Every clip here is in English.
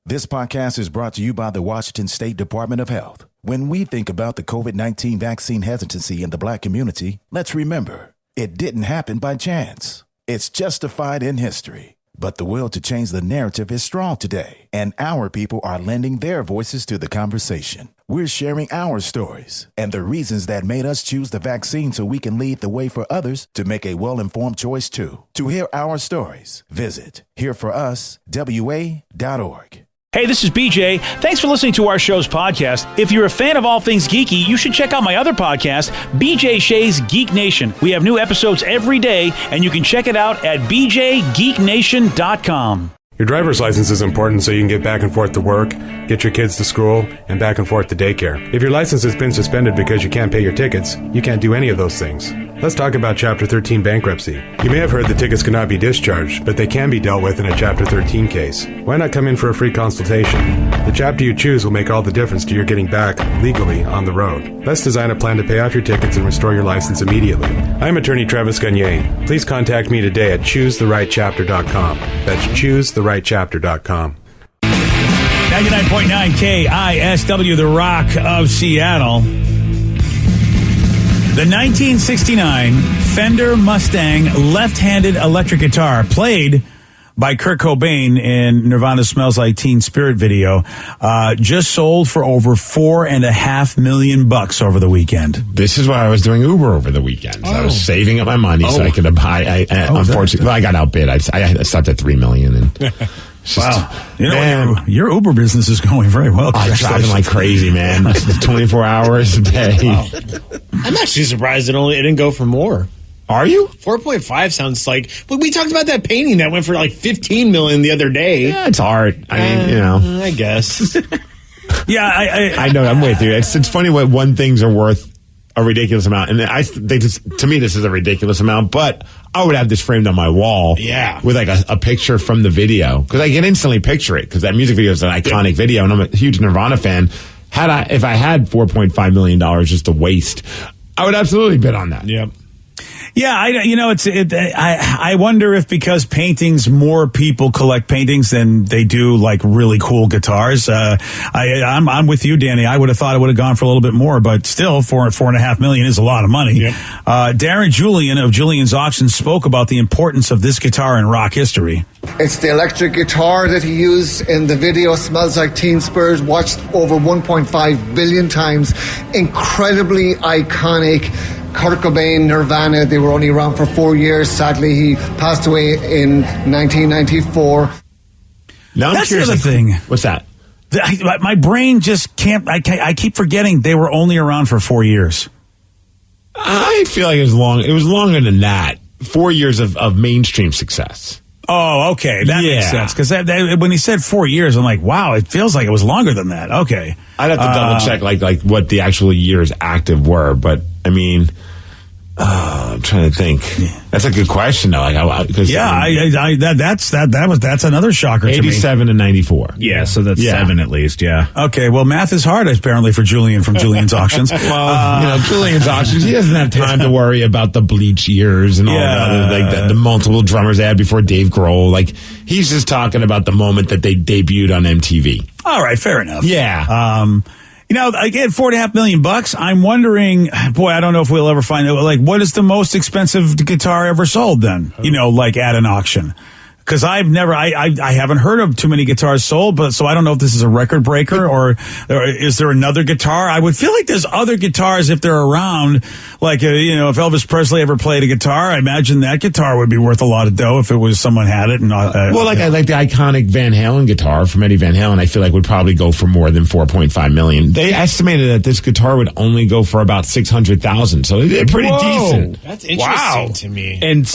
This podcast is brought to you by the Washington State Department of Health. When we think about the COVID-19 vaccine hesitancy in the Black community, let's remember, it didn't happen by chance. It's justified in history. But the will to change the narrative is strong today, and our people are lending their voices to the conversation. We're sharing our stories and the reasons that made us choose the vaccine so we can lead the way for others to make a well-informed choice too. To hear our stories, visit hereforuswa.org. Hey, this is BJ. Thanks for listening to our show's podcast. If you're a fan of all things geeky, you should check out my other podcast, BJ Shea's Geek Nation. We have new episodes every day, and you can check it out at bjgeeknation.com. Your driver's license is important so you can get back and forth to work, get your kids to school, and back and forth to daycare. If your license has been suspended because you can't pay your tickets, you can't do any of those things. Let's talk about Chapter 13 bankruptcy. You may have heard that tickets cannot be discharged, but they can be dealt with in a Chapter 13 case. Why not come in for a free consultation? The chapter you choose will make all the difference to your getting back, legally, on the road. Let's design a plan to pay off your tickets and restore your license immediately. I'm attorney Travis Gagne. Please contact me today at choosetherightchapter.com. That's choosetherightchapter.com. 99.9 KISW, the Rock of Seattle. The 1969 Fender Mustang left-handed electric guitar, played by Kurt Cobain in Nirvana's Smells Like Teen Spirit video, just sold for over $4.5 million over the weekend. This is why I was doing Uber over the weekend. I was saving up my money so I could buy. Unfortunately, I got outbid. I stopped at $3 million. And wow. You know, your Uber business is going very well. I'm driving like crazy, man. 24 hours a day. Wow. I'm actually surprised it didn't go for more. Are you? 4.5 sounds like. But we talked about that painting that went for like $15 million the other day. Yeah, it's art. I mean, I guess. Yeah, I know. I'm with you. It's funny what one things are worth a ridiculous amount, and to me this is a ridiculous amount. But I would have this framed on my wall, with like a picture from the video, because I can instantly picture it, because that music video is an iconic video, and I'm a huge Nirvana fan. If I had $4.5 million just to waste, I would absolutely bid on that. Yep. Yeah, I wonder if because paintings, more people collect paintings than they do like really cool guitars. I'm with you, Danny. I would have thought it would have gone for a little bit more, but still, $4.5 million is a lot of money. Yep. Darren Julian of Julian's Auctions spoke about the importance of this guitar in rock history. It's the electric guitar that he used in the video Smells Like Teen Spirit, watched over 1.5 billion times. Incredibly iconic. Kurt Cobain, Nirvana, they were only around for 4 years. Sadly, he passed away in 1994. Now that's the other thing. What's that? My brain just can't. I keep forgetting they were only around for 4 years. I feel like it was longer than that. 4 years of mainstream success. Oh, okay. That makes sense. Because when he said 4 years, I'm like, wow, it feels like it was longer than that. Okay. I'd have to double check like what the actual years active were, but I mean, I'm trying to think. That's a good question, though. That's another shocker to me. 87 and 94. Yeah, so that's 7 at least. Yeah. Okay. Well, math is hard apparently for Julian from Julian's Auctions. Well, Julian's Auctions, he doesn't have time to worry about the Bleach years and all that, the multiple drummers they had before Dave Grohl. Like, he's just talking about the moment that they debuted on MTV. All right, fair enough. Yeah. Again, $4.5 million. I'm wondering, I don't know if we'll ever find out. Like, what is the most expensive guitar ever sold then? Like at an auction. Because I haven't heard of too many guitars sold, so I don't know if this is a record breaker or is there another guitar? I would feel like there's other guitars if they're around. Like, if Elvis Presley ever played a guitar, I imagine that guitar would be worth a lot of dough if it was someone had it. And I like the iconic Van Halen guitar from Eddie Van Halen. I feel like would probably go for more than $4.5 million. They estimated that this guitar would only go for about $600,000, so it's pretty decent. That's interesting to me. And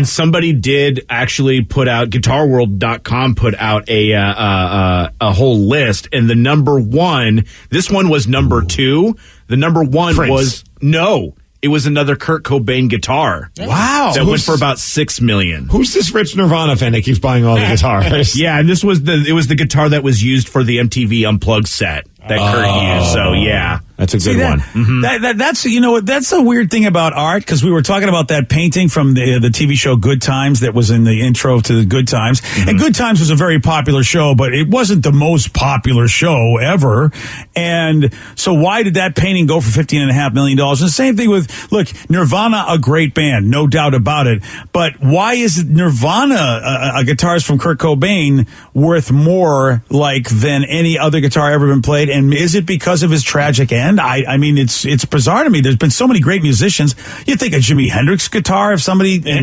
somebody did actually put out, GuitarWorld.com put out a whole list, and the number one, this one was number 2. The number 1 Prince. It was another Kurt Cobain guitar. Wow. That went for about $6 million. Who's this rich Nirvana fan that keeps buying all the guitars? Yeah, and it was the guitar that was used for the MTV Unplugged set that Kurt used. So, yeah. That's a good one. That's a weird thing about art, because we were talking about that painting from the TV show Good Times that was in the intro to the Good Times. And Good Times was a very popular show, but it wasn't the most popular show ever. And so why did that painting go for $15.5 million? And the same thing with, look, Nirvana, a great band, no doubt about it. But why is Nirvana, a guitarist from Kurt Cobain, worth more than any other guitar ever been played? And is it because of his tragic end? I mean, it's bizarre to me. There's been so many great musicians. You think a Jimi Hendrix guitar, and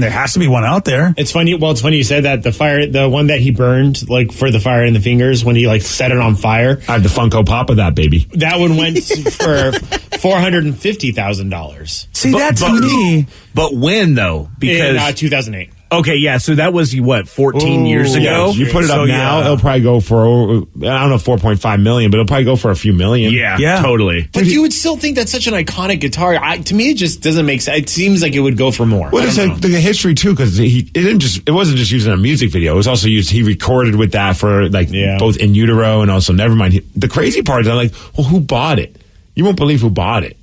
there has to be one out there. It's funny. Well, it's funny you said that. The one that he burned, for the fire in the fingers, when he set it on fire. I have the Funko Pop of that baby. That one went for $450,000. See, to me. But when though? Because in 2008. Okay, yeah, so that was, 14 years ago? You put it up now, it'll probably go for, I don't know, 4.5 million, but it'll probably go for a few million. Yeah, totally. But you would still think that's such an iconic guitar. To me, it just doesn't make sense. It seems like it would go for more. Well, it's the history, too, because it wasn't just used in a music video. It was also used, he recorded with that for, both In Utero and also Nevermind. The crazy part is, who bought it? You won't believe who bought it.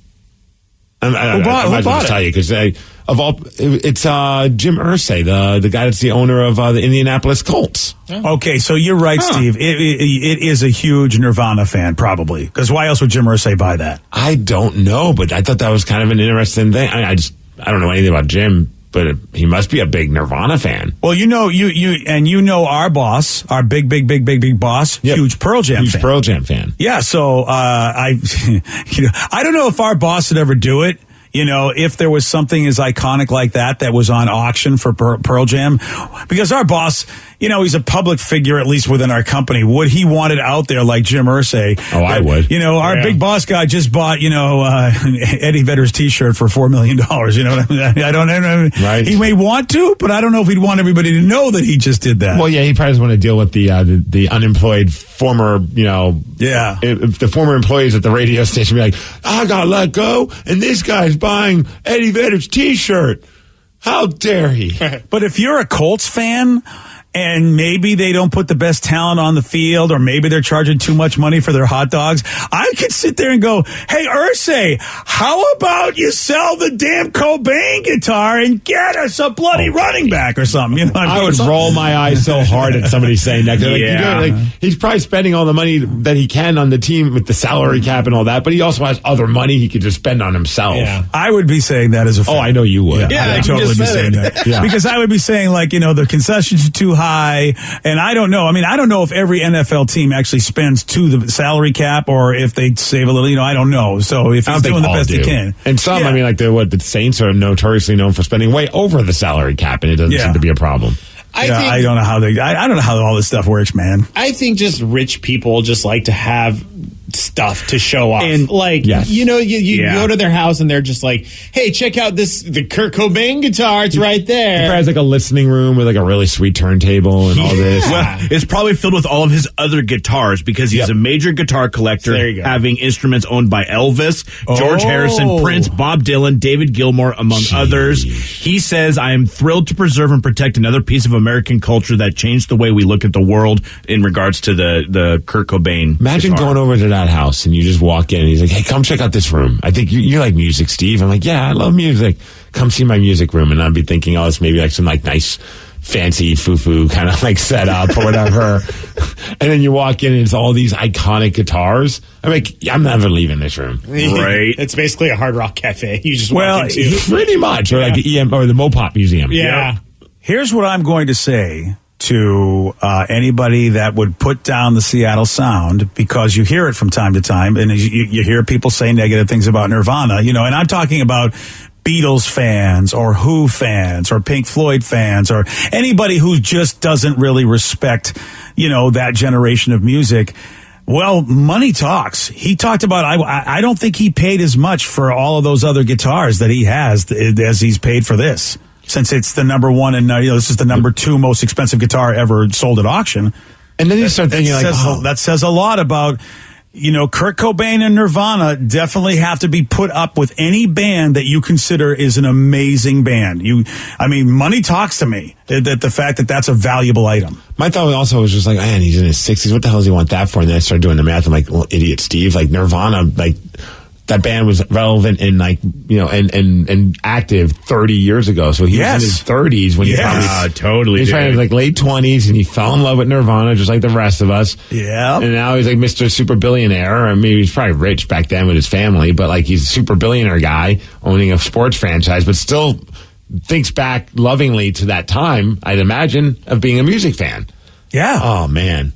I might as well just tell you, because it's Jim Irsay, the guy that's the owner of the Indianapolis Colts. Okay, so you're right, Steve. It is a huge Nirvana fan, probably. Because why else would Jim Irsay buy that? I don't know, but I thought that was kind of an interesting thing. I don't know anything about Jim, but he must be a big Nirvana fan. Well, you know our boss, our big boss, huge Pearl Jam fan. Huge Pearl Jam fan. Yeah, so I don't know if our boss would ever do it. If there was something as iconic like that was on auction for Pearl Jam, because our boss, he's a public figure, at least within our company. Would he want it out there like Jim Irsay? Oh, I would. Our big boss guy just bought, Eddie Vedder's T-shirt for $4 million. You know what I mean? I don't know. Right. He may want to, but I don't know if he'd want everybody to know that he just did that. Well, yeah, he probably doesn't want to deal with the unemployed former, if the former employees at the radio station be like, I got let go, and this guy's buying Eddie Vedder's T-shirt. How dare he? But if you're a Colts fan, and maybe they don't put the best talent on the field, or maybe they're charging too much money for their hot dogs, I could sit there and go, hey, Irsay, how about you sell the damn Cobain guitar and get us a bloody running back or something? I would roll my eyes so hard at somebody saying that. He's probably spending all the money that he can on the team with the salary cap and all that, but he also has other money he could just spend on himself. Yeah. I would be saying that as a fan. Oh, I know you would. Yeah, I'd totally be saying that. Yeah. Because I would be saying, the concessions are too high. And I don't know. I mean, I don't know if every NFL team actually spends to the salary cap, or if they save a little. I don't know. So if he's doing the best he can, and some, the Saints are notoriously known for spending way over the salary cap, and it doesn't seem to be a problem. I don't know how I don't know how all this stuff works, man. I think just rich people just like to have stuff to show off. And you go to their house and they're just like, hey, check out the Kurt Cobain guitar. It's right there. He probably has a listening room with a really sweet turntable and all this. Well, it's probably filled with all of his other guitars, because he's a major guitar collector, having instruments owned by Elvis, George Harrison, Prince, Bob Dylan, David Gilmour, among others. He says, I am thrilled to preserve and protect another piece of American culture that changed the way we look at the world in regards to the Kurt Cobain Imagine guitar. going over to that house and you just walk in and he's like, hey, come check out this room. I think you like music, Steve. I'm like, yeah, I love music. Come see my music room. And I'd be thinking, it's maybe some nice fancy foo-foo kind of setup or whatever. And then you walk in and it's all these iconic guitars. I'm like, I'm never leaving this room. Right. It's basically a hard rock cafe. You just walk into. Pretty much. Or the EM or the Mopop Museum. Yeah. Yep. Here's what I'm going to say to anybody that would put down the Seattle Sound, because you hear it from time to time, and you hear people say negative things about Nirvana, and I'm talking about Beatles fans or Who fans or Pink Floyd fans or anybody who just doesn't really respect, that generation of music. Well, money talks. He talked about, I don't think he paid as much for all of those other guitars that he has as he's paid for this. Since it's the number one and this is the number 2 most expensive guitar ever sold at auction. And then you start thinking that says a lot about, Kurt Cobain and Nirvana definitely have to be put up with any band that you consider is an amazing band. Money talks to me, that the fact that that's a valuable item. My thought also was just man, he's in his 60s. What the hell does he want that for? And then I started doing the math. I'm like, well, idiot Steve, Nirvana, that band was relevant and and active 30 years ago. So he was in his 30s when he totally. He's probably like late 20s, and he fell in love with Nirvana just like the rest of us. Yeah. And now he's like Mr. Super Billionaire. I mean, he's probably rich back then with his family, but like he's a super billionaire guy owning a sports franchise, but still thinks back lovingly to that time, I'd imagine, of being a music fan. Yeah. Oh, man.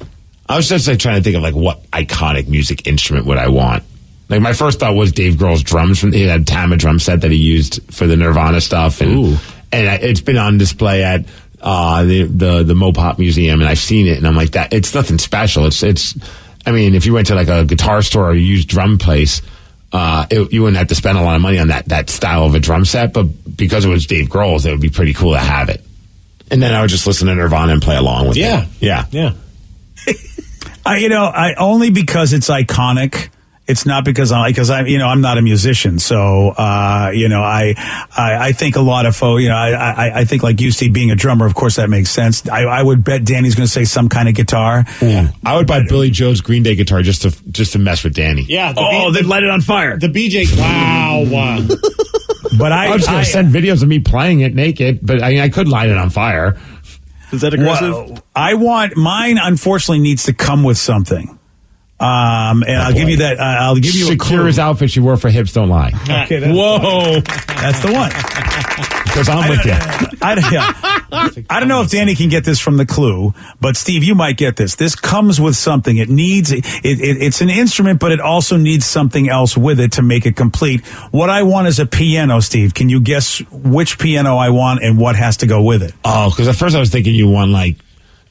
I was just like trying to think of like what iconic music instrument would I want. Like my first thought was Dave Grohl's drums. He had a Tama drum set that he used for the Nirvana stuff, and it's been on display at the Mopop Museum, and I've seen it, and I'm like, that it's nothing special. It's. I mean, if you went to like a guitar store or a used drum place, you wouldn't have to spend a lot of money on that style of a drum set, but because it was Dave Grohl's, it would be pretty cool to have it. And then I would just listen to Nirvana and play along with it. Yeah. Only because it's iconic. It's not because I'm not a musician. So, I think a lot of folks, I think like you, Steve, being a drummer, of course that makes sense. I would bet Danny's going to say some kind of guitar. Yeah. I would buy Billy Joe's Green Day guitar just to mess with Danny. Yeah. They'd light it on fire. The BJ. Wow. But I was going to send videos of me playing it naked, but I could light it on fire. Is that aggressive? Well, I want mine. Unfortunately, needs to come with something. And I'll give you that. I'll give you Shakira's outfit she wore for Hips Don't Lie. Okay, whoa, that's the one. Because I'm with you. I don't know if Danny can get this from the clue, but Steve, you might get this. This comes with something. It needs. It's an instrument, but it also needs something else with it to make it complete. What I want is a piano, Steve. Can you guess which piano I want and what has to go with it? Oh, because at first I was thinking you want like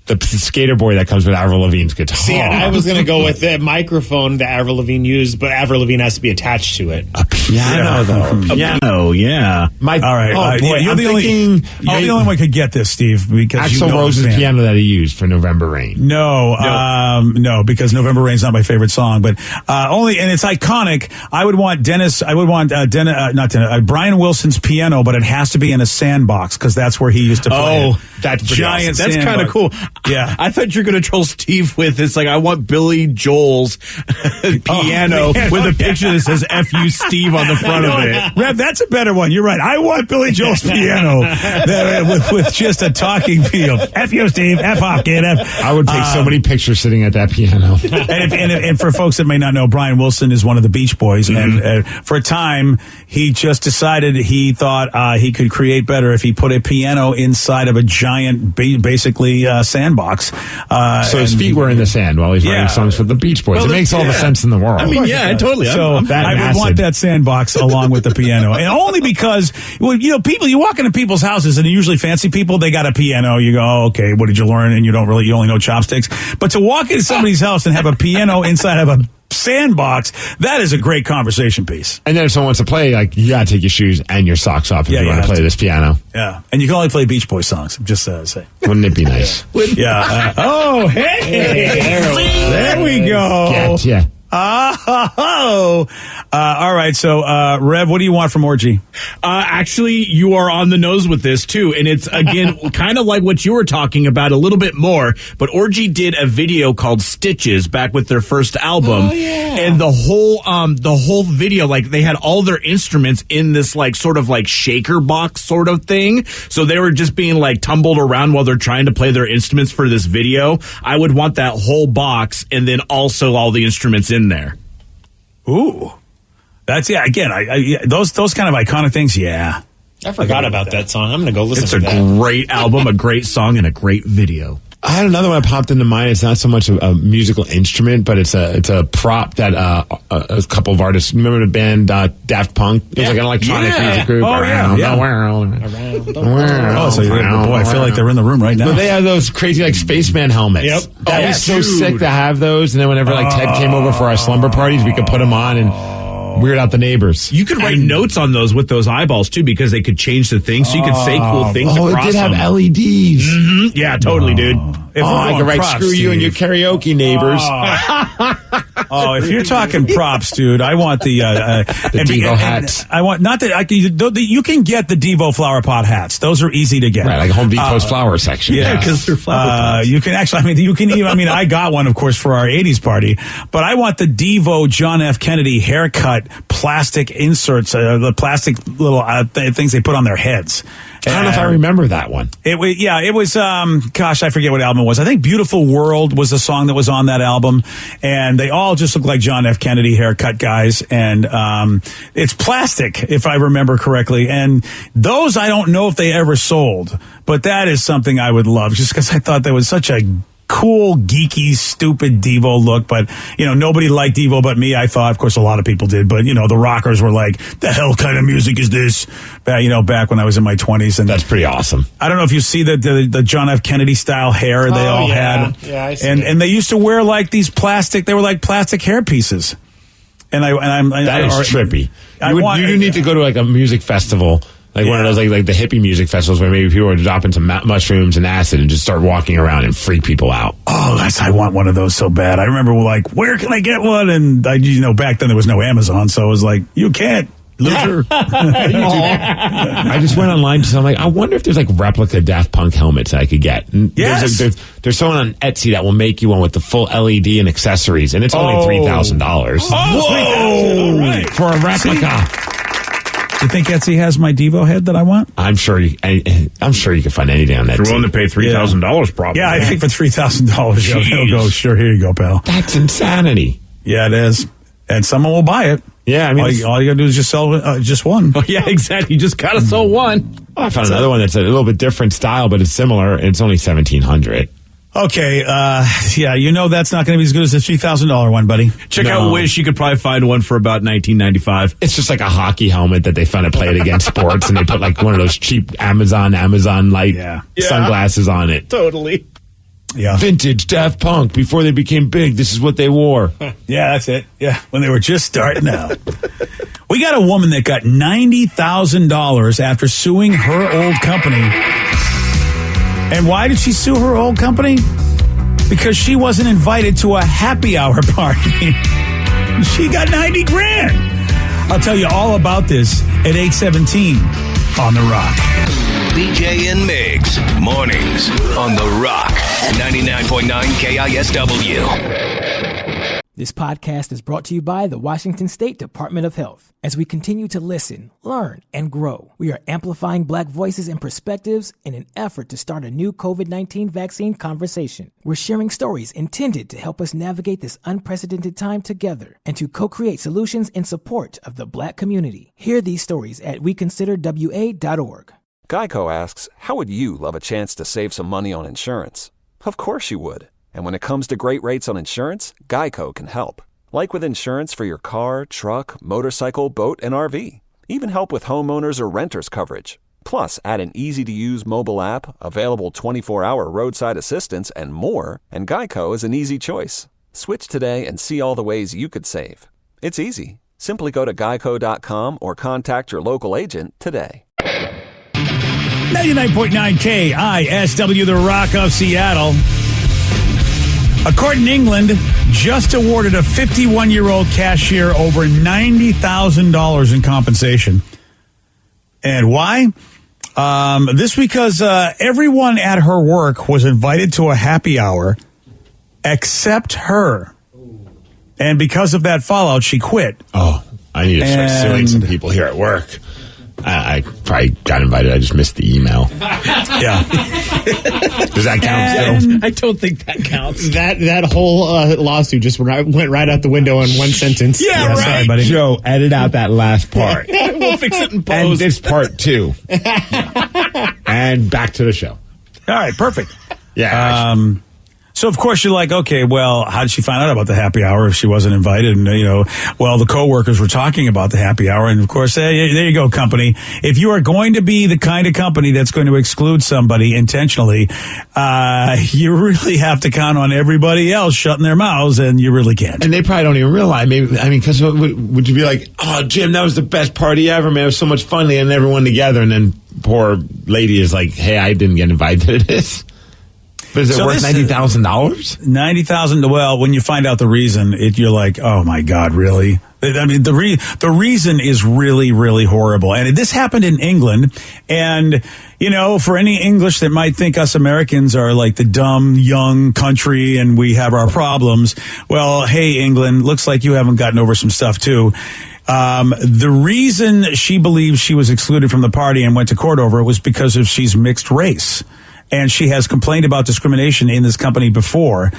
the skater boy that comes with Avril Lavigne's guitar. See, I was going to go with the microphone that Avril Lavigne used, but Avril Lavigne has to be attached to it. A piano, though. Piano, yeah. All right. Boy, you're the only one who could get this, Steve, because Axl Rose's piano that he used for November Rain. No, because November Rain's not my favorite song, but and it's iconic. I would want Brian Wilson's piano, but it has to be in a sandbox because that's where he used to play. That's giant. Awesome. That's kind of cool. Yeah, I thought you were going to troll Steve with it's like I want Billy Joel's piano with a picture that says "F you Steve" on the front of it. Rev, that's a better one. You're right. I want Billy Joel's piano with just a talking field. F you Steve. F off, kid. F. I would take so many pictures sitting at that piano. and for folks that may not know, Brian Wilson is one of the Beach Boys, and for a time he just decided he thought he could create better if he put a piano inside of a giant, basically sandbox. So his feet were in the sand while he's writing songs for the Beach Boys. It makes all the sense in the world. I mean, totally. So I would want that sandbox along with the piano, and only because people, you walk into people's houses and they're usually fancy people. They got a piano. You go, oh, okay, what did you learn? And you only know chopsticks. But to walk into somebody's house and have a piano inside of a sandbox, that is a great conversation piece. And then if someone wants to play, like, you gotta take your shoes and your socks off if you want to play this piano. Yeah, and you can only play Beach Boys songs. Just say, wouldn't it be nice? Yeah. There we go. Yeah. All right. So, Rev, what do you want from Orgy? Actually, you are on the nose with this too, and it's again kind of like what you were talking about a little bit more. But Orgy did a video called "Stitches" back with their first album, and the whole video, like they had all their instruments in this like sort of like shaker box sort of thing. So they were just being like tumbled around while they're trying to play their instruments for this video. I would want that whole box, and then also all the instruments in there. Ooh, that's again, those kind of iconic things. Yeah, I forgot about that song. I'm gonna go listen. It's to a that. great album, a great song, and a great video. I had another one that popped into mind. It's not so much a musical instrument, but it's a prop that a couple of artists. Remember the band Daft Punk? It was like an electronic music group. Oh, around the world. Boy, I feel like they're in the room right now. But they have those crazy like spaceman helmets. Yep. That was so sick to have those. And then whenever like Ted came over for our slumber parties, we could put them on and weird out the neighbors. You could write notes on those with those eyeballs too, because they could change the thing, so you could say cool things across it did have them. LEDs. Mm-hmm. Yeah, totally, dude. If I could write "screw you" and your karaoke neighbors. Oh, if you're talking props, dude, I want the Devo hats. I want not that you can get the Devo flower pot hats. Those are easy to get. Right, like Home Depot's flower section. Yeah, because they're flower pots. You can actually. I mean, you can even. I mean, I got one, of course, for our '80s party, but I want the Devo John F. Kennedy haircut plastic inserts, the plastic little things they put on their heads. I don't know if I remember that one. It was, gosh, I forget what album it was. I think Beautiful World was the song that was on that album. And they all just look like John F. Kennedy haircut guys. And it's plastic, if I remember correctly. And those, I don't know if they ever sold. But that is something I would love, just because I thought that was such a cool, geeky, stupid Devo look. But, nobody liked Devo but me, I thought. Of course, a lot of people did. But, the rockers were like, the hell kind of music is this? Back when I was in my 20s. And that's pretty awesome. I don't know if you see the John F. Kennedy style hair they all had. Yeah, I see and they used to wear like these they were like plastic hair pieces. And that is trippy. You need to go to like a music festival. Like one of those, like the hippie music festivals where maybe people are dropping some mushrooms and acid and just start walking around and freak people out. Oh, I want one of those so bad. I remember like, where can I get one? And back then there was no Amazon, so I was like, you can't, loser. I just went online, so I'm like, I wonder if there's like replica Daft Punk helmets I could get. And yes. There's someone on Etsy that will make you one with the full LED and accessories, and it's only $3,000. Whoa! For a replica. You think Etsy has my Devo head that I want? I'm sure you can find anything on Etsy. You're willing to pay $3,000 probably. Yeah, I think for $3,000 they'll go, sure, here you go, pal. That's insanity. Yeah, it is. And someone will buy it. Yeah, I mean, all you gotta do is just sell just one. Oh, yeah, exactly. You just gotta sell one. I found another one that's a little bit different style, but it's similar, and it's only $1,700. Okay, that's not going to be as good as the $3,000 one, buddy. Check out Wish. You could probably find one for about $19.95. It's just like a hockey helmet that they found to play it against sports, and they put like one of those cheap Amazon light sunglasses on it. Totally. Yeah. Vintage Daft Punk before they became big. This is what they wore. Yeah, that's it. Yeah, when they were just starting out. We got a woman that got $90,000 after suing her old company. And why did she sue her old company? Because she wasn't invited to a happy hour party. She got $90,000. I'll tell you all about this at 8:17 on The Rock. BJ and Migs, mornings on The Rock, 99.9 KISW. This podcast is brought to you by the Washington State Department of Health. As we continue to listen, learn, and grow, we are amplifying Black voices and perspectives in an effort to start a new COVID-19 vaccine conversation. We're sharing stories intended to help us navigate this unprecedented time together and to co-create solutions in support of the Black community. Hear these stories at weconsiderwa.org. Geico asks, how would you love a chance to save some money on insurance? Of course you would. And when it comes to great rates on insurance, Geico can help. Like with insurance for your car, truck, motorcycle, boat, and RV. Even help with homeowners or renters coverage. Plus, add an easy-to-use mobile app, available 24-hour roadside assistance, and more, and Geico is an easy choice. Switch today and see all the ways you could save. It's easy. Simply go to geico.com or contact your local agent today. 99.9 KISW, The Rock of Seattle. A court in England just awarded a 51-year-old cashier over $90,000 in compensation. And why? This because everyone at her work was invited to a happy hour except her. And because of that fallout, she quit. Oh, I need to start suing some people here at work. I probably got invited. I just missed the email. Yeah. Does that count still? I don't think that counts. That whole lawsuit just went right out the window in one sentence. Yeah, right. Sorry, buddy. Joe, edit out that last part. We'll fix it in post. And this part too. And back to the show. All right, perfect. Yeah. So, of course, you're like, okay, well, how did she find out about the happy hour if she wasn't invited? And, the coworkers were talking about the happy hour. And, of course, there you go, company. If you are going to be the kind of company that's going to exclude somebody intentionally, you really have to count on everybody else shutting their mouths, and you really can't. And they probably don't even realize. Because would you be like, oh, Jim, that was the best party ever, man. It was so much fun and everyone together. And then poor lady is like, hey, I didn't get invited to this. But is it worth $90,000? $90,000. Well, when you find out the reason, you're like, oh my God, really? I mean, the reason is really, really horrible. And this happened in England. And, for any English that might think us Americans are like the dumb, young country and we have our problems. Well, hey, England, looks like you haven't gotten over some stuff too. The reason she believes she was excluded from the party and went to court over it was because she's mixed race. And she has complained about discrimination in this company before.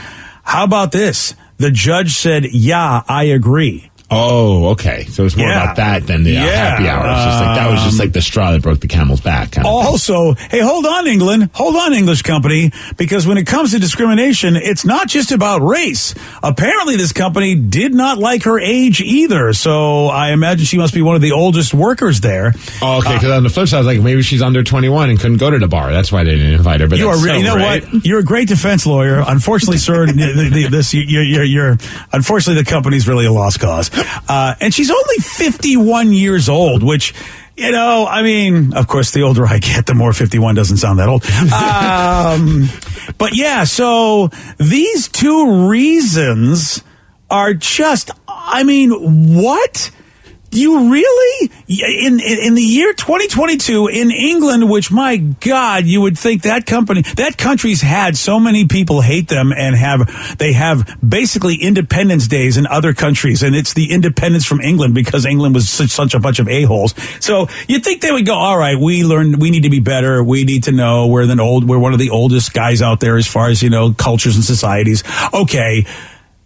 How about this? The judge said, yeah, I agree. Oh, okay. So it's more about that than the happy hour. It's just like, that was just like the straw that broke the camel's back. Also, hey, hold on, England. Hold on, English company. Because when it comes to discrimination, it's not just about race. Apparently, this company did not like her age either. So I imagine she must be one of the oldest workers there. Oh, okay. Because on the flip side, I was like, maybe she's under 21 and couldn't go to the bar. That's why they didn't invite her. But what? You're a great defense lawyer. Unfortunately, sir, unfortunately, the company's really a lost cause. And she's only 51 years old, which, of course, the older I get, the more 51 doesn't sound that old. But yeah, so these two reasons are just, what? You really? In the year 2022 in England, which, my God, you would think that country's had so many people hate them and they have basically independence days in other countries. And it's the independence from England because England was such a bunch of a-holes. So you'd think they would go, all right, we need to be better. We need to know we're one of the oldest guys out there as far as, cultures and societies. Okay.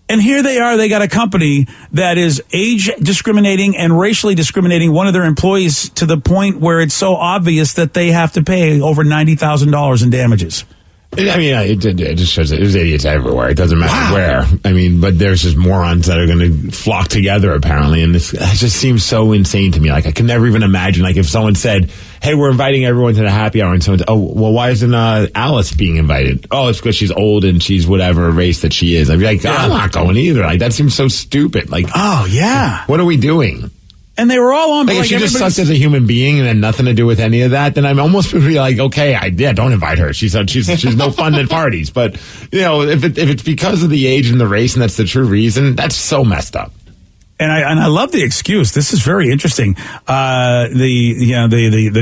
And here they are. They got a company that is age discriminating and racially discriminating one of their employees to the point where it's so obvious that they have to pay over $90,000 in damages. It just shows that there's idiots everywhere. It doesn't matter where. But there's just morons that are going to flock together, apparently. And this just seems so insane to me. Like, I can never even imagine, like, if someone said, hey, we're inviting everyone to the happy hour. And someone said, oh, well, why isn't Alice being invited? Oh, it's because she's old and she's whatever race that she is. I'd be like, I'm not going either. Like, that seems so stupid. Like, oh, yeah. What are we doing? And they were all on. Like, if she just sucked as a human being and had nothing to do with any of that, then I'm almost be like, okay, don't invite her. She's no fun at parties. But if it's because of the age and the race and that's the true reason, that's so messed up. And I love the excuse. This is very interesting. The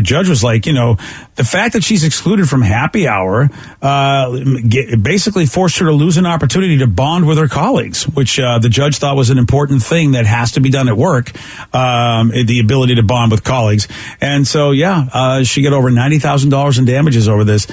judge was like, the fact that she's excluded from happy hour basically forced her to lose an opportunity to bond with her colleagues, which the judge thought was an important thing that has to be done at work. The ability to bond with colleagues, and so she got over $90,000 in damages over this.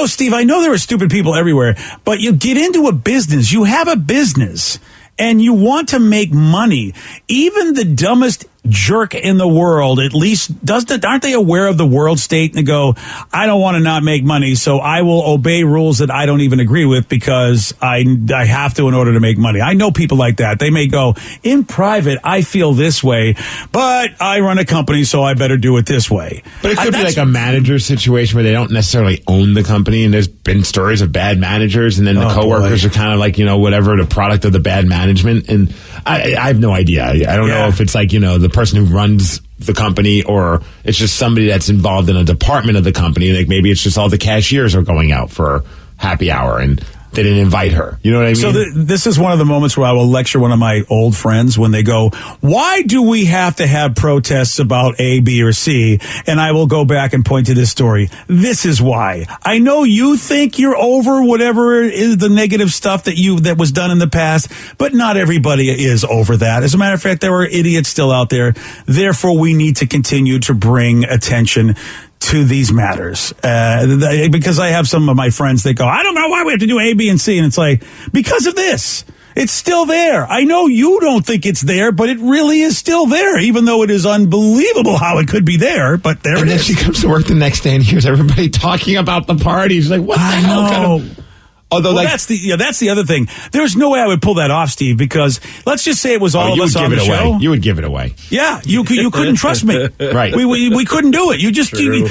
Steve, I know there are stupid people everywhere, but you get into a business, you have a business. And you want to make money. Even the dumbest jerk in the world, at least, aren't they aware of the world state and they go, I don't want to not make money, so I will obey rules that I don't even agree with because I have to in order to make money. I know people like that. They may go, in private, I feel this way, but I run a company, so I better do it this way. But it could be like a manager situation where they don't necessarily own the company, and there's been stories of bad managers, and then the coworkers are kind of like, whatever, the product of the bad management. And I have no idea. I don't know if it's like, the person who runs the company or it's just somebody that's involved in a department of the company. Like maybe it's just all the cashiers are going out for happy hour and they didn't invite her. You know what I mean? So this is one of the moments where I will lecture one of my old friends when they go, why do we have to have protests about A, B, or C? And I will go back and point to this story. This is why. I know you think you're over whatever is the negative stuff that was done in the past, but not everybody is over that. As a matter of fact, there are idiots still out there. Therefore, we need to continue to bring attention to these matters, because I have some of my friends that go, I don't know why we have to do A, B, and C. And it's like, because of this. It's still there. I know you don't think it's there, but it really is still there, even though it is unbelievable how it could be there, but there it is. And then she comes to work the next day and hears everybody talking about the party. She's like, what the hell kind of... Although, that's the other thing. There's no way I would pull that off, Steve, because let's just say it was all of us on the show. You would give it away. Yeah, you couldn't trust me. Right. We couldn't do it.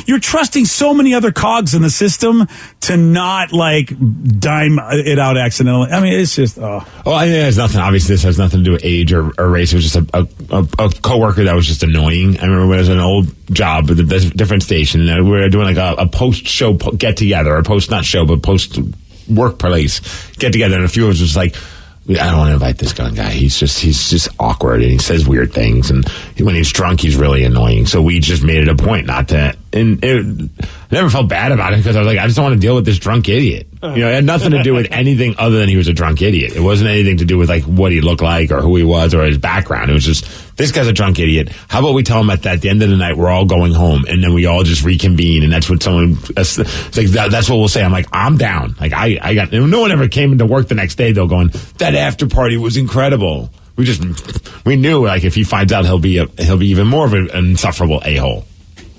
You're trusting so many other cogs in the system to not like dime it out accidentally. I mean, it's just Well, I mean, there's nothing. Obviously, this has nothing to do with age or race. It was just a coworker that was just annoying. I remember when it was an old job at a different station, and we were doing like a post show get together, or post not show but post workplace get together, and a few of us was like, I don't want to invite this guy. He's just awkward, and he says weird things, and when he's drunk, he's really annoying. So we just made it a point not to. And I never felt bad about it because I was like, I just don't want to deal with this drunk idiot. It had nothing to do with anything other than he was a drunk idiot. It wasn't anything to do with like what he looked like or who he was or his background. It was just, this guy's a drunk idiot. How about we tell him at the end of the night we're all going home, and then we all just reconvene, and that's what that's what we'll say. I'm like, I'm down. Like I got, no one ever came into work the next day though going, that after party was incredible. We knew like if he finds out he'll be even more of an insufferable a-hole.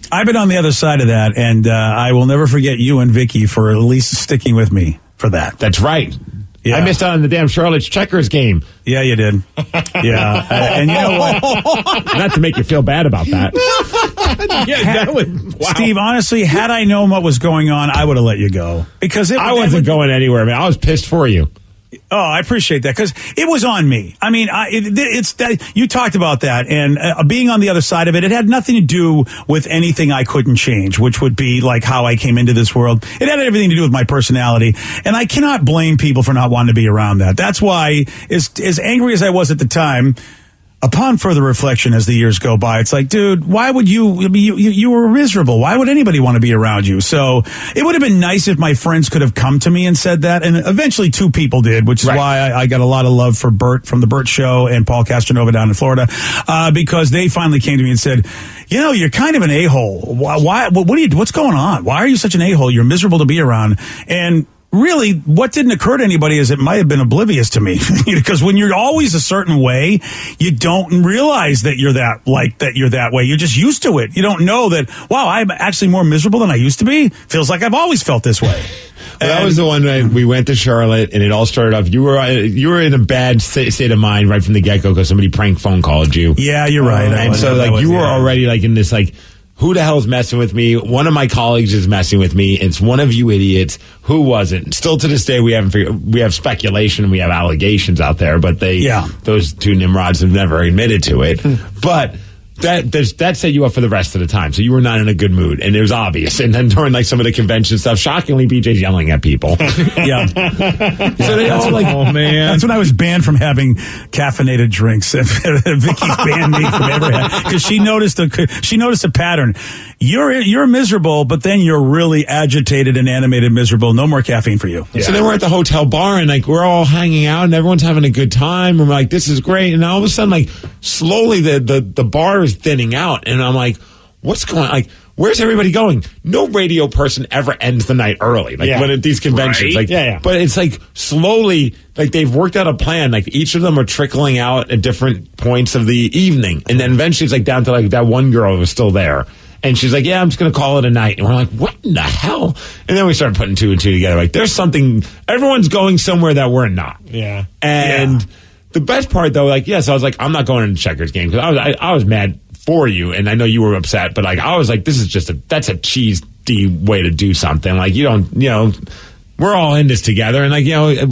I've been on the other side of that, and I will never forget you and Vicky for at least sticking with me for that. That's right. Yeah. I missed out on the damn Charlotte's Checkers game. Yeah, you did. Yeah. And you know what? Not to make you feel bad about that. Wow. Steve, honestly, had I known what was going on, I would have let you go. Because I wasn't going anywhere, man. I was pissed for you. Oh, I appreciate that because it was on me. I mean, it's that you talked about that, and being on the other side of it, it had nothing to do with anything I couldn't change, which would be like how I came into this world. It had everything to do with my personality, and I cannot blame people for not wanting to be around that. That's why, as angry as I was at the time, upon further reflection as the years go by, it's like, dude, why would you were miserable. Why would anybody want to be around you? So it would have been nice if my friends could have come to me and said that. And eventually 2 people did, which is why I got a lot of love for Bert from the Bert Show and Paul Castronova down in Florida, because they finally came to me and said, you know, you're kind of an a-hole. What's going on? Why are you such an a-hole? You're miserable to be around. And really, what didn't occur to anybody is it might have been oblivious to me because when you're always a certain way, you don't realize that you're that way. You're just used to it. You don't know that, wow, I'm actually more miserable than I used to be. Feels like I've always felt this way. Well, that was the one that we went to Charlotte, and it all started off. You were in a bad state of mind right from the get-go because somebody prank phone called you. Yeah, you're right. And so like you were already like in this like, who the hell is messing with me? One of my colleagues is messing with me. It's one of you idiots. Who was it? Still to this day, we haven't figured. We have speculation. We have allegations out there, but those 2 Nimrods have never admitted to it. But that set you up for the rest of the time. So you were not in a good mood, and it was obvious. And then during like some of the convention stuff, shockingly, BJ's yelling at people. Yeah. So they all like, oh man, that's when I was banned from having caffeinated drinks. Vicky banned me from ever because she noticed a pattern. You're miserable, but then you're really agitated and animated, miserable. No more caffeine for you. Yeah. So then we're at the hotel bar, and like we're all hanging out, and everyone's having a good time. And we're like, this is great. And all of a sudden, like slowly, the bar is thinning out, and I'm like, what's going on? Like, where's everybody going? No radio person ever ends the night early, like when at these conventions. Right? Like, but it's like slowly, like they've worked out a plan. Like each of them are trickling out at different points of the evening, and then eventually it's like down to like that one girl who was still there. And she's like, yeah, I'm just going to call it a night. And we're like, what in the hell? And then we started putting 2 and 2 together. Like, there's something, everyone's going somewhere that we're not. Yeah. And the best part, though, like, yes, I was like, I'm not going to the Checkers game because I was mad for you. And I know you were upset, but like, I was like, this is just that's a cheesy way to do something. Like, we're all in this together. And like,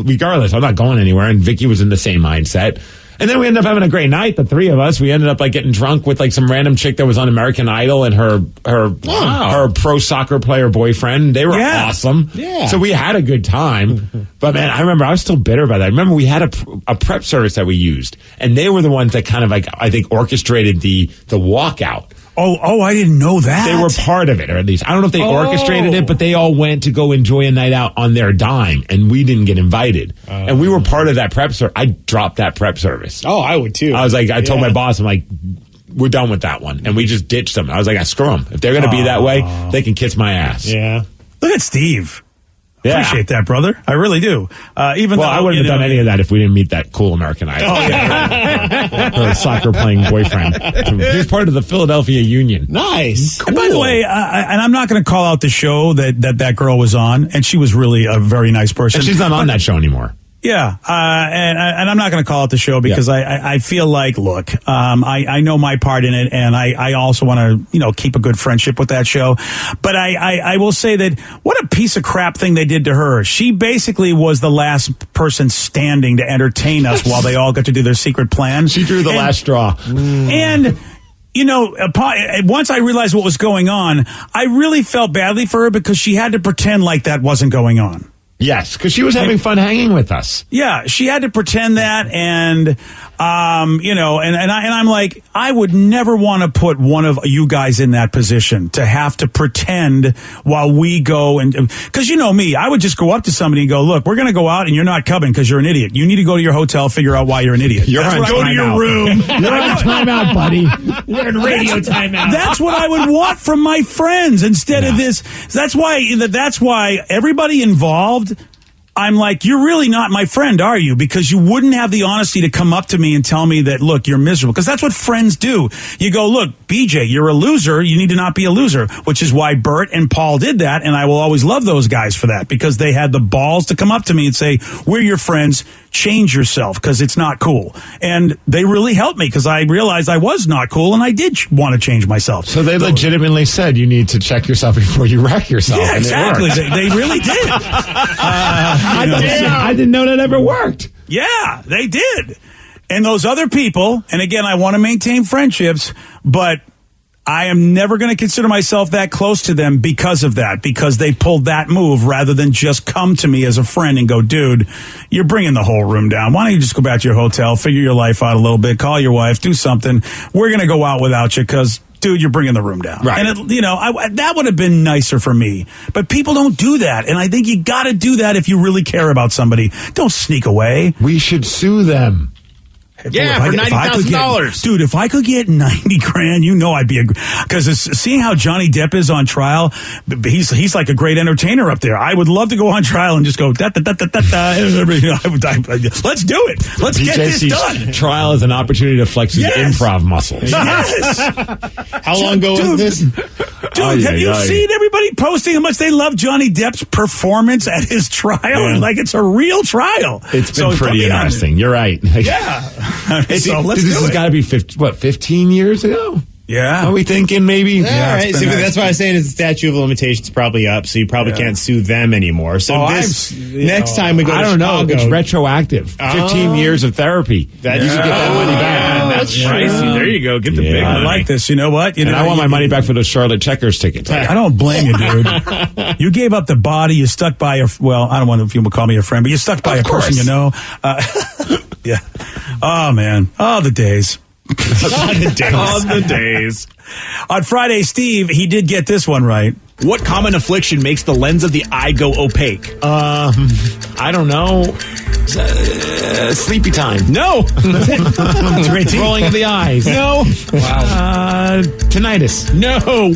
regardless, I'm not going anywhere. And Vicky was in the same mindset. And then we ended up having a great night, the 3 of us. We ended up like getting drunk with like some random chick that was on American Idol and her pro soccer player boyfriend. They were awesome. Yeah. So we had a good time. But man, I remember I was still bitter about that. I remember we had a prep service that we used, and they were the ones that kind of like, I think, orchestrated the walkout. Oh, I didn't know that. They were part of it, or at least I don't know if they orchestrated it, but they all went to go enjoy a night out on their dime, and we didn't get invited. And we were part of that prep service. I dropped that prep service. Oh, I would too. I was like, I told my boss, I'm like, we're done with that one, and we just ditched them. I was like, screw them. If they're going to be that way, they can kiss my ass. Yeah. Look at Steve. Yeah. Appreciate that, brother. I really do. Even though I wouldn't have done any of that if we didn't meet that cool American Idol. Oh, yeah. Her soccer playing boyfriend. He's part of the Philadelphia Union. Nice. Cool. And by the way, and I'm not going to call out the show that girl was on, and she was really a very nice person. And she's not on that show anymore. Yeah, and I'm not going to call it the show because I feel like, look, I know my part in it, and I also want to keep a good friendship with that show. But I will say that what a piece of crap thing they did to her. She basically was the last person standing to entertain us while they all got to do their secret plan. She drew the last straw. And once I realized what was going on, I really felt badly for her because she had to pretend like that wasn't going on. Yes, because she was having fun hanging with us. Yeah, she had to pretend that, and I'm like, I would never want to put one of you guys in that position to have to pretend while we go because you know me, I would just go up to somebody and go, look, we're going to go out and you're not coming because you're an idiot. You need to go to your hotel, figure out why you're an idiot. Go to your room. You're on timeout, buddy. You're in radio timeout. That's what I would want from my friends instead of this. That's why everybody involved, I'm like, you're really not my friend, are you? Because you wouldn't have the honesty to come up to me and tell me that, look, you're miserable. Because that's what friends do. You go, look, BJ, you're a loser. You need to not be a loser, which is why Bert and Paul did that. And I will always love those guys for that because they had the balls to come up to me and say, we're your friends. Change yourself because it's not cool. And they really helped me because I realized I was not cool and I did want to change myself. So they legitimately said you need to check yourself before you wreck yourself. Yeah, exactly. They really did. I didn't know that ever worked. Yeah, they did. And those other people, and again, I want to maintain friendships, but I am never going to consider myself that close to them because of that, because they pulled that move rather than just come to me as a friend and go, dude, you're bringing the whole room down. Why don't you just go back to your hotel, figure your life out a little bit, call your wife, do something. We're going to go out without you because, dude, you're bringing the room down. Right. And, that would have been nicer for me. But people don't do that. And I think you got to do that if you really care about somebody. Don't sneak away. We should sue them. Yeah, for $90,000. Dude, if I could get $90,000, I'd be because seeing how Johnny Depp is on trial, he's like a great entertainer up there. I would love to go on trial and just go da da da da da da. Let's do it. Let's get this done. Trial is an opportunity to flex his improv muscles. Yes. How long ago was this? Dude, have you seen everybody posting how much they love Johnny Depp's performance at his trial? Yeah. Like it's a real trial. It's been pretty interesting. You're right. Yeah. This has got to be 15 years ago? Yeah. Are we thinking maybe? Yeah, all right. So that's why I was saying is the statute of limitations probably up, so you probably can't sue them anymore. So next time we go to Chicago, know. It's retroactive. 15 years of therapy. You can get that money back. That's pricey. There you go. Get the big money. I like this. You know what? I want my money back for those Charlotte Checkers tickets. I don't blame you, dude. You gave up the body. You stuck by I don't want if you will call me a friend, but you stuck by a person you know. Yeah. Oh, man. Oh, the days. the days. On Friday, Steve, he did get this one right. What common affliction makes the lens of the eye go opaque? I don't know. Sleepy time. No. Rolling of the eyes. No. Wow. Tinnitus. No.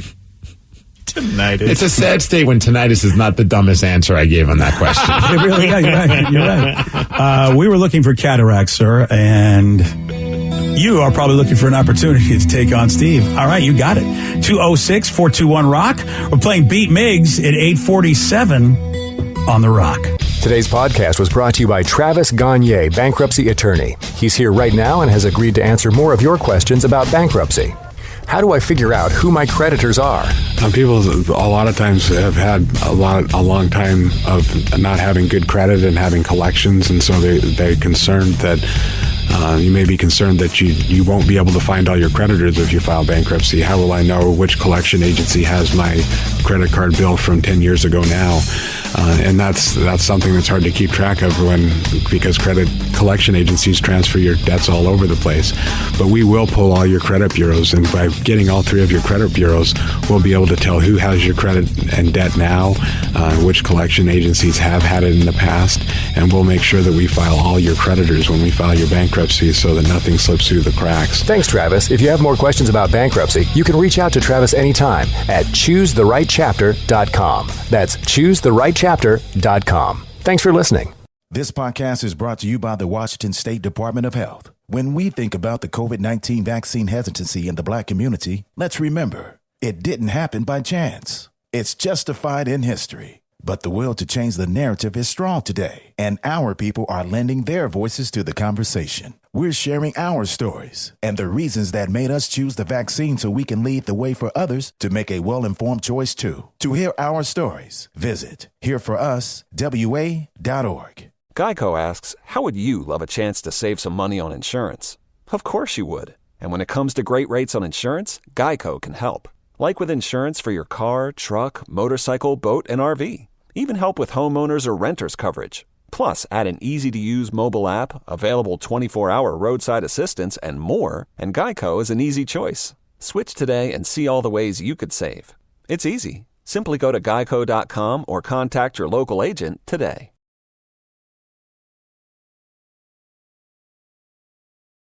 Tinnitus. It's a sad state when tinnitus is not the dumbest answer I gave on that question. It really, you're right. We were looking for cataracts, sir, and you are probably looking for an opportunity to take on Steve. All right, you got it. 206-421-ROCK. We're playing Beat Miggs at 8:47 on The Rock. Today's podcast was brought to you by Travis Gagne, bankruptcy attorney. He's here right now and has agreed to answer more of your questions about bankruptcy. How do I figure out who my creditors are? People a lot of times have had a long time of not having good credit and having collections, and so they're concerned that you may be concerned that you won't be able to find all your creditors if you file bankruptcy. How will I know which collection agency has my credit card bill from 10 years ago now? And that's something that's hard to keep track of because credit collection agencies transfer your debts all over the place. But we will pull all your credit bureaus, and by getting all three of your credit bureaus, we'll be able to tell who has your credit and debt now, which collection agencies have had it in the past, and we'll make sure that we file all your creditors when we file your bankruptcy so that nothing slips through the cracks. Thanks, Travis. If you have more questions about bankruptcy, you can reach out to Travis anytime at choosetherightchapter.com. That's choosetherightchapter.com. Thanks for listening. This podcast is brought to you by the Washington State Department of Health. When we think about the COVID-19 vaccine hesitancy in the Black community, let's remember, it didn't happen by chance. It's justified in history. But the will to change the narrative is strong today, and our people are lending their voices to the conversation. We're sharing our stories and the reasons that made us choose the vaccine so we can lead the way for others to make a well-informed choice too. To hear our stories, visit hereforuswa.org. Geico asks, how would you love a chance to save some money on insurance? Of course you would. And when it comes to great rates on insurance, Geico can help. Like with insurance for your car, truck, motorcycle, boat, and RV. Even help with homeowners or renters coverage. Plus, add an easy-to-use mobile app, available 24-hour roadside assistance, and more, and Geico is an easy choice. Switch today and see all the ways you could save. It's easy. Simply go to geico.com or contact your local agent today.